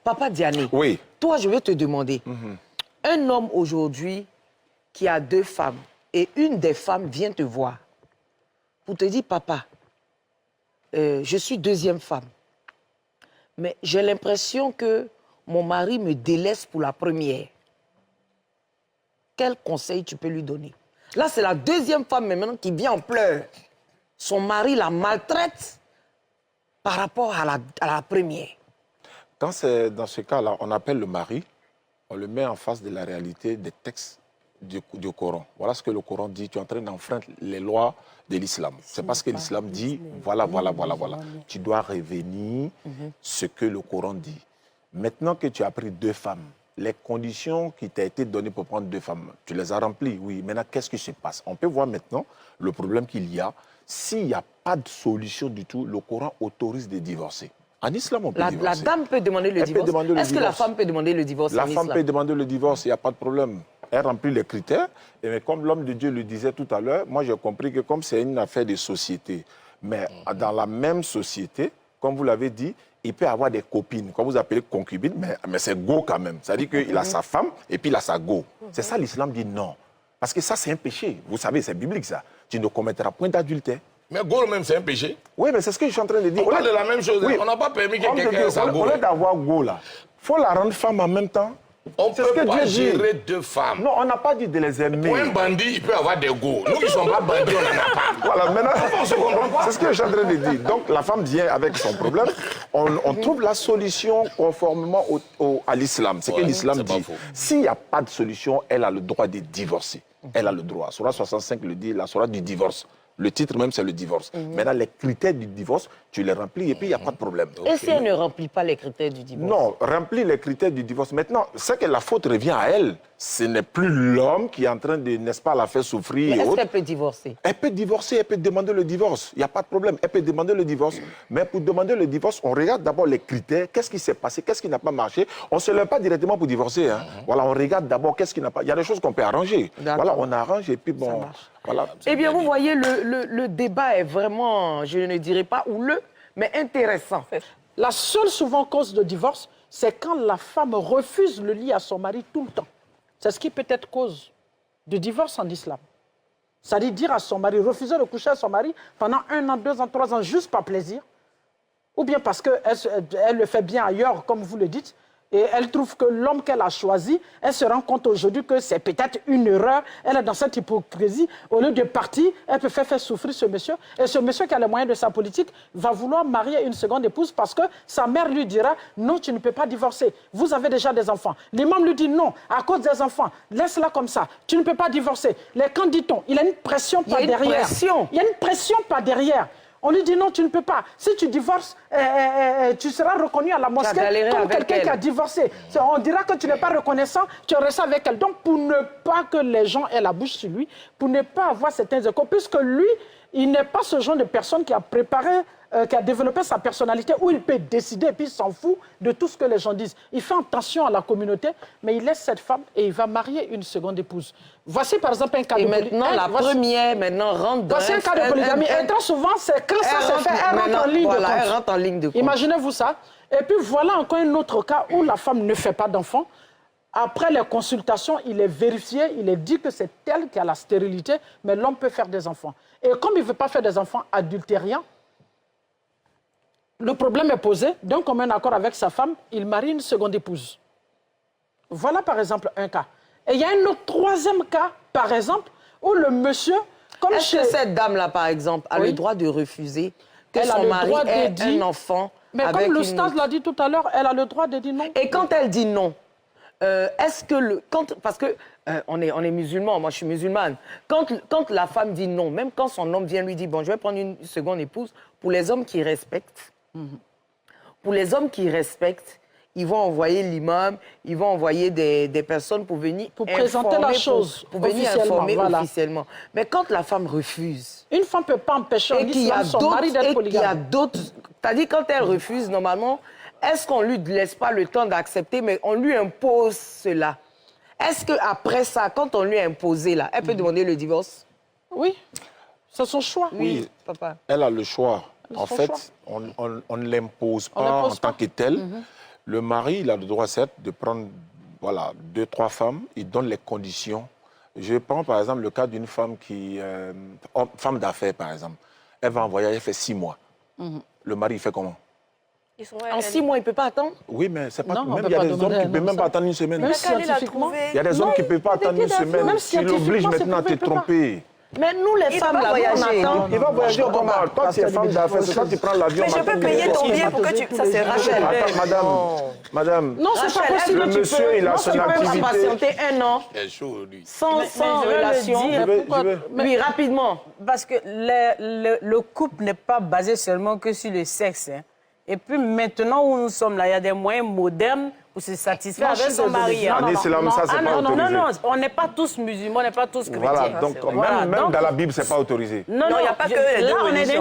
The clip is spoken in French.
Papa Diané, oui. Toi, je vais te demander, un homme aujourd'hui qui a 2 femmes et une des femmes vient te voir pour te dire, papa, je suis 2e femme, mais j'ai l'impression que mon mari me délaisse pour la première. Quel conseil tu peux lui donner? Là, c'est la 2e femme mais maintenant qui vient en pleurs. Son mari la maltraite par rapport à la première. Quand c'est dans ce cas-là, on appelle le mari, on le met en face de la réalité des textes du Coran. Voilà ce que le Coran dit. Tu es en train d'enfreindre les lois de l'islam. C'est parce que l'islam dit, voilà. Tu dois revenir ce que le Coran dit. Maintenant que tu as pris 2 femmes, les conditions qui t'ont été données pour prendre 2 femmes, tu les as remplies, oui. Maintenant, qu'est-ce qui se passe? On peut voir maintenant le problème qu'il y a. S'il n'y a pas de solution du tout, le Coran autorise de divorcer. En islam, on peut divorcer. La dame peut demander le divorce. Est-ce que la femme peut demander le divorce en islam? La femme peut demander le divorce, il n'y a pas de problème. Elle remplit les critères. Et comme l'homme de Dieu le disait tout à l'heure, moi j'ai compris que comme c'est une affaire de société, mais dans la même société, comme vous l'avez dit, il peut avoir des copines, comme vous appelez concubines, mais c'est go quand même. C'est-à-dire qu'il a sa femme et puis il a sa go. C'est ça l'islam dit non. Parce que ça c'est un péché. Vous savez, c'est biblique ça. Tu ne commettras point d'adultère. Mais go même, c'est un péché. Oui, mais c'est ce que je suis en train de dire. On parle de la même chose. Oui. On n'a pas permis que quelqu'un ait sa go. Au lieu d'avoir go là, il faut la rendre femme en même temps. On peut pas gérer 2 femmes. Non, on n'a pas dit de les aimer. Pour un bandit, il peut avoir des go. Nous qui ne sommes pas bandits, on n'en a pas. Voilà, maintenant, on se comprend pas. C'est ce que je suis en train de dire. Donc, la femme vient avec son problème. On trouve la solution conformément à l'islam. C'est que l'islam dit. S'il n'y a pas de solution, elle a le droit de divorcer. Elle a le droit. Surah 65 le dit, la Surah du divorce. Le titre même, c'est le divorce. Maintenant, les critères du divorce, tu les remplis et puis il n'y a pas de problème. Et si elle ne remplit pas les critères du divorce? Non, remplir les critères du divorce. Maintenant, c'est que la faute revient à elle. Ce n'est plus l'homme qui est en train de, n'est-ce pas, la faire souffrir. Mais est-ce qu'elle peut divorcer? Elle peut divorcer, elle peut demander le divorce. Il n'y a pas de problème. Elle peut demander le divorce. Mais pour demander le divorce, on regarde d'abord les critères. Qu'est-ce qui s'est passé? Qu'est-ce qui n'a pas marché? On ne se lève pas directement pour divorcer. Hein. Voilà, on regarde d'abord qu'est-ce qui n'a pas... Il y a des choses qu'on peut arranger. Voilà, on arrange et puis bon... Ça marche. Voilà. Eh bien, vous voyez, le débat est vraiment, je ne dirais pas houleux, mais intéressant. La seule souvent cause de divorce, c'est quand la femme refuse le lit à son mari tout le temps. C'est ce qui peut être cause de divorce en islam. C'est-à-dire dire à son mari, refuser de coucher à son mari pendant 1 an, 2 ans, 3 ans, juste par plaisir. Ou bien parce qu'elle le fait bien ailleurs, comme vous le dites, et elle trouve que l'homme qu'elle a choisi, elle se rend compte aujourd'hui que c'est peut-être une erreur. Elle est dans cette hypocrisie. Au lieu de partir, elle peut faire souffrir ce monsieur. Et ce monsieur qui a les moyens de sa politique va vouloir marier une seconde épouse parce que sa mère lui dira « Non, tu ne peux pas divorcer. Vous avez déjà des enfants. » L'imam lui dit « Non, à cause des enfants, laisse-la comme ça. Tu ne peux pas divorcer. » Les quand dit-on? Il y a une pression par derrière. Il y a une pression par derrière. On lui dit non, tu ne peux pas. Si tu divorces, tu seras reconnu à la mosquée comme quelqu'un qui a divorcé. On dira que tu n'es pas reconnaissant, tu restes avec elle. Donc, pour ne pas que les gens aient la bouche sur lui, pour ne pas avoir certains échos, puisque lui, il n'est pas ce genre de personne qui a préparé, qui a développé sa personnalité, où il peut décider et puis il s'en fout de tout ce que les gens disent. Il fait attention à la communauté, mais il laisse cette femme et il va marier une seconde épouse. Voici par exemple un cas de polygamie. Et maintenant, la première rentre dans... Voici un cas de polygamie. Et très souvent, c'est quand ça se fait, elle rentre en ligne de compte. Elle rentre en ligne de compte. Imaginez-vous ça. Et puis voilà encore un autre cas où la femme ne fait pas d'enfant. Après les consultations, il est vérifié, il est dit que c'est elle qui a la stérilité, mais l'homme peut faire des enfants. Et comme il ne veut pas faire des enfants adultériens, le problème est posé. D'un commun accord avec sa femme, il marie une seconde épouse. Voilà par exemple un cas. Et il y a un autre 3e cas, par exemple, où le monsieur... Est-ce que cette dame-là, par exemple, a le droit de refuser que son mari ait un enfant? Mais comme le stade l'a dit tout à l'heure, elle a le droit de dire non. Et quand elle dit non, est-ce que... parce que on est musulmans, moi je suis musulmane. Quand la femme dit non, même quand son homme vient lui dire, bon, je vais prendre une seconde épouse, pour les hommes qui respectent, ils vont envoyer l'imam, ils vont envoyer des personnes pour venir pour présenter la chose, pour venir informer officiellement. Mais quand la femme refuse... Une femme ne peut pas empêcher en islam son mari d'être polygame. Et qu'il y a d'autres... C'est-à-dire quand elle refuse, normalement, est-ce qu'on ne lui laisse pas le temps d'accepter, mais on lui impose cela? Est-ce qu'après ça, quand on lui a imposé, là, elle peut demander le divorce? Oui, c'est son choix. Oui, papa. Elle a le choix. En fait, on ne l'impose pas en tant que tel. Le mari, il a le droit, certes, de prendre voilà, 2, 3 femmes. Il donne les conditions. Je prends par exemple le cas d'une femme qui... femme d'affaires, par exemple. Elle va en voyage, elle fait 6 mois. Le mari, il fait comment? En 6 mois, il ne peut pas attendre? Oui, mais c'est pas... Non, on Même peut il y a pas des hommes demander qui un ne peuvent homme même ça. pas attendre une semaine. Même scientifiquement. Il y a des hommes qui ne peuvent pas attendre une semaine. Même Tu l'obliges scientifiquement, maintenant à te c'est prouvé, tromper. Mais nous, les Il femmes, doit là, on voyager. attend. Il va voyager au combat. Toi, tu es femme d'affaires, c'est toi qui prends l'avion. Mais je peux payer ton billet pour que tu... Ça, c'est Rachel. Madame. Non, c'est pas Rachel, possible. Le tu monsieur, peux- il a non, son tu peux pas activité. Patienter 1 an Il est chaud, lui. sans je vais le relation. dire. Pourquoi- je vais. Oui, rapidement. Parce que le couple n'est pas basé seulement que sur le sexe. Hein. Et puis maintenant où nous sommes là, il y a des moyens modernes pour se satisfaire Non, je avec suis son désolée. mari. Non, hein. non, Année, c'est là, mais ça, c'est Ah pas non, non, autorisé. non, on n'est pas tous musulmans, on n'est pas tous chrétiens. Voilà, donc Voilà, même donc- dans la Bible, c'est pas autorisé. Non, Non, il n'y a pas que les là, deux on est religions.